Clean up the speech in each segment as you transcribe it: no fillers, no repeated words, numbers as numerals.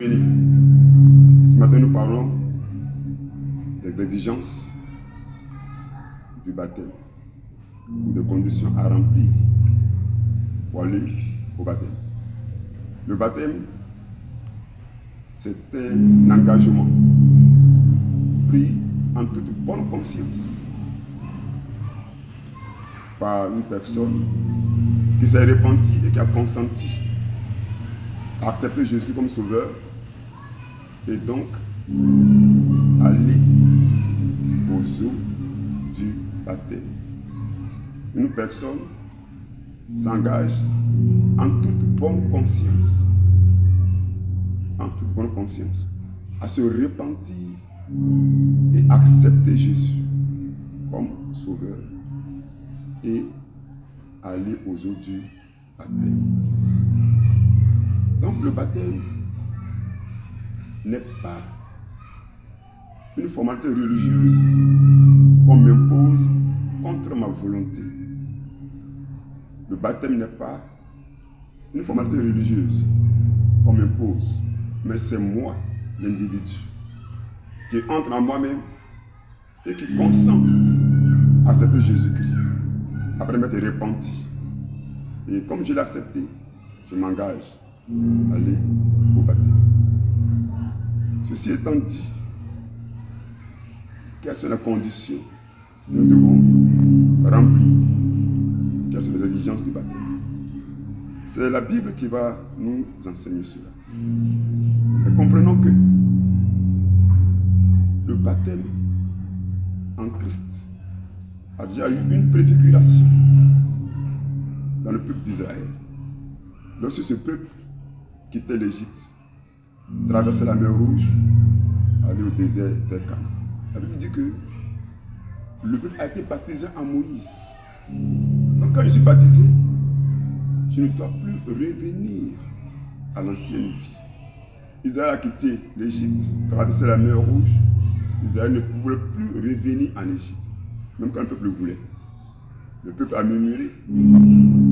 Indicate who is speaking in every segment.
Speaker 1: Ce matin, nous parlons des exigences du baptême ou des conditions à remplir pour aller au baptême. Le baptême, c'est un engagement pris en toute bonne conscience par une personne qui s'est repentie et qui a consenti à accepter Jésus comme sauveur et donc aller aux eaux du baptême. Une personne s'engage en toute bonne conscience, à se repentir et accepter Jésus comme sauveur et aller aux eaux du baptême. Donc le baptême n'est pas une formalité religieuse qu'on m'impose contre ma volonté. Le baptême n'est pas une formalité religieuse qu'on m'impose, mais c'est moi, l'individu, qui entre en moi-même et qui consent à accepter Jésus-Christ après m'être repenti. Et comme je l'ai accepté, je m'engage à aller au baptême. Ceci étant dit, quelles sont les conditions que nous devons remplir? Quelles sont les exigences du baptême? C'est la Bible qui va nous enseigner cela. Mais comprenons que le baptême en Christ a déjà eu une préfiguration dans le peuple d'Israël. Lorsque ce peuple quittait l'Égypte, traversait la mer Rouge, allait au désert de Canaan. La Bible dit que le peuple a été baptisé en Moïse. Donc quand je suis baptisé, je ne dois plus revenir à l'ancienne vie. Israël a quitté l'Égypte, traversé la mer Rouge. Israël ne pouvait plus revenir en Égypte, même quand le peuple le voulait. Le peuple a murmuré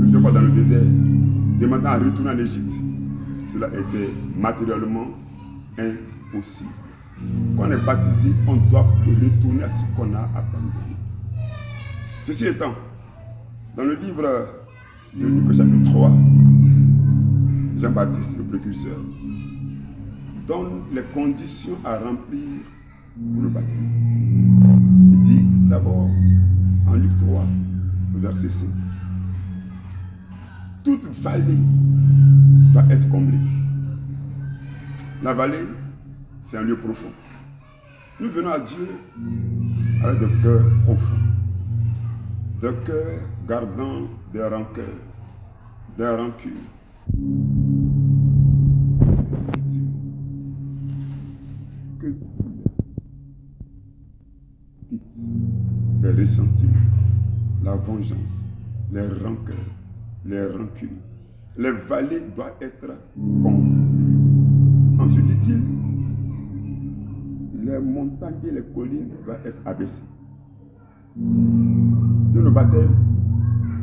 Speaker 1: plusieurs fois dans le désert, demandant à retourner en Égypte. Cela était matériellement impossible. Quand on est baptisé, on doit retourner à ce qu'on a abandonné. Ceci étant, dans le livre de Luc chapitre 3, Jean-Baptiste, le précurseur, donne les conditions à remplir pour le baptême. Il dit d'abord, en Luc 3, verset 5, toute vallée doit être comblée. La vallée, c'est un lieu profond. Nous venons à Dieu avec des cœurs profonds, des cœurs gardant des rancœurs, des rancunes. Que quitte les ressentiments, la vengeance, les rancœurs, les rancunes. Les vallées doivent être comblées. Ensuite dit-il, les montagnes et les collines doivent être abaissées. Dans le baptême,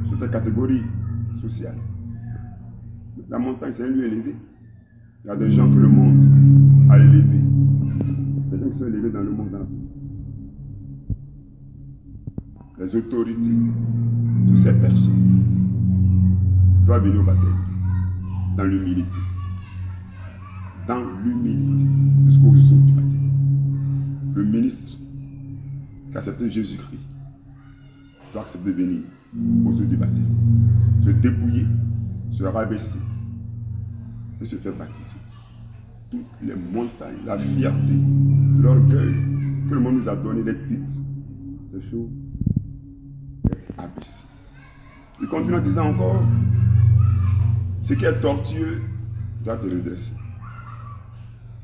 Speaker 1: c'est une catégorie sociale. La montagne, c'est un lieu élevé. Il y a des gens que le monde a élevés. Des gens qui sont élevés dans le monde. Les autorités, toutes ces personnes doivent venir au baptême dans l'humilité. Dans l'humilité jusqu'aux eaux du baptême. Le ministre qui a accepté Jésus-Christ doit accepter de venir aux eaux du baptême, se dépouiller, se rabaisser et se faire baptiser. Toutes les montagnes, la fierté, l'orgueil que le monde nous a donné, les titres, ces choses, être abaissées. Il continue en disant encore, ce qui est tortueux doit te redresser.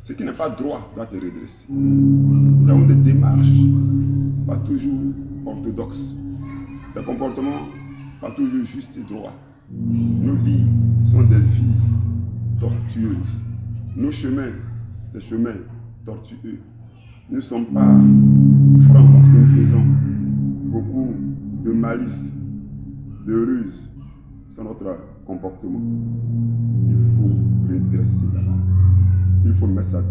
Speaker 1: Ce qui n'est pas droit doit te redresser. Nous avons des démarches pas toujours orthodoxes, des comportements pas toujours justes et droits. Nos vies sont des vies tortueuses. Nos chemins, des chemins tortueux. Nous ne sommes pas francs parce que nous faisons beaucoup de malice, de ruse sur notre comportement. Il faut redresser là-bas. il faut mettre sa vie.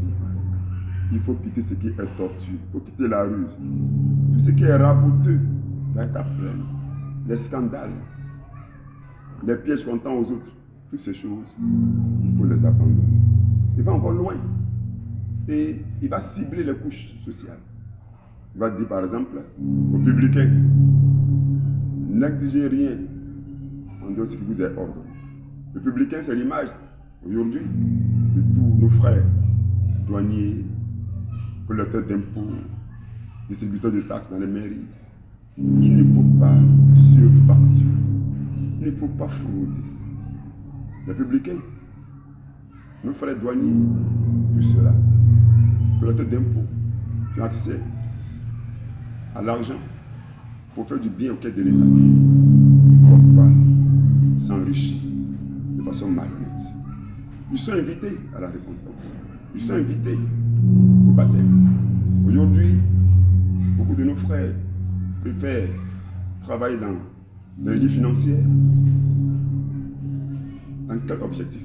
Speaker 1: Il faut quitter ce qui est tortue. Il faut quitter la ruse. Tout ce qui est raboteux doit être après. Les scandales, les pièges qu'on tend aux autres, toutes ces choses, il faut les abandonner. Il va encore loin. Et il va cibler les couches sociales. Il va dire par exemple aux publicains, n'exigez rien en dehors de ce qui vous est ordonné. Le publicain, c'est l'image aujourd'hui de tous nos frères, douaniers, collecteurs d'impôts, distributeurs de taxes dans les mairies. Il ne faut pas surfacturer. Il ne faut pas frauder. Les publicains, nos frères douaniers, tout cela, collecteurs d'impôts, qui ont accès à l'argent pour faire du bien au cœur de l'État, ne doivent pas s'enrichir de façon malhonnête. Ils sont invités à la repentance. Ils sont invités au baptême. Aujourd'hui, beaucoup de nos frères préfèrent travailler dans l'énergie financière. Dans quel objectif?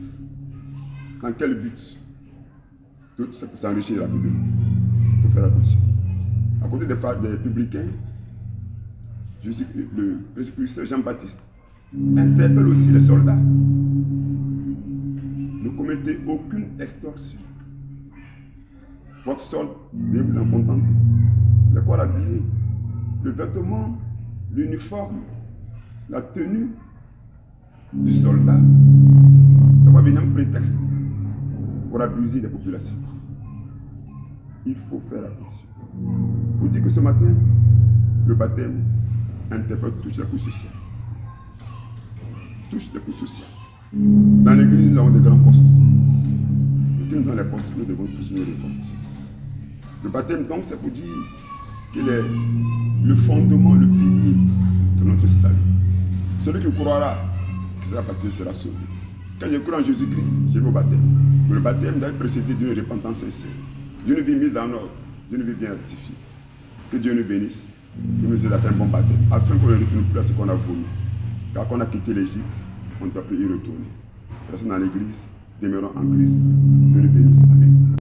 Speaker 1: Dans quel but? Tout ça pour s'enrichir rapidement. Il faut faire attention. À côté des publicains, le précurseur Jean-Baptiste interpelle aussi les soldats. Ne commettez aucune extorsion. Votre solde, veuillez vous en contenter. Le corps habillé, le vêtement, l'uniforme, la tenue du soldat, ça va venir un prétexte pour abuser des populations. Il faut faire attention. Je vous dis que ce matin, le baptême interpelle touche la couche sociale. Touche la couche sociale. Dans l'église, nous avons des grands postes. Et qui nous donnent les postes, nous devons tous nous répondre. Le baptême, donc, c'est pour dire qu'il est le fondement, le pilier de notre salut. Celui qui croira, qui sera baptisé, sera sauvé. Quand je crois en Jésus-Christ, je vais au baptême. Mais le baptême doit être précédé d'une repentance sincère, d'une vie mise en ordre, d'une vie bien rectifiée. Que Dieu nous bénisse, que nous aide à faire un bon baptême, afin qu'on ne retourne plus à ce qu'on a voulu. Car quand on a quitté l'Égypte, on ne doit plus y retourner. Restons dans l'église, demeurons en Christ. Dieu nous bénisse.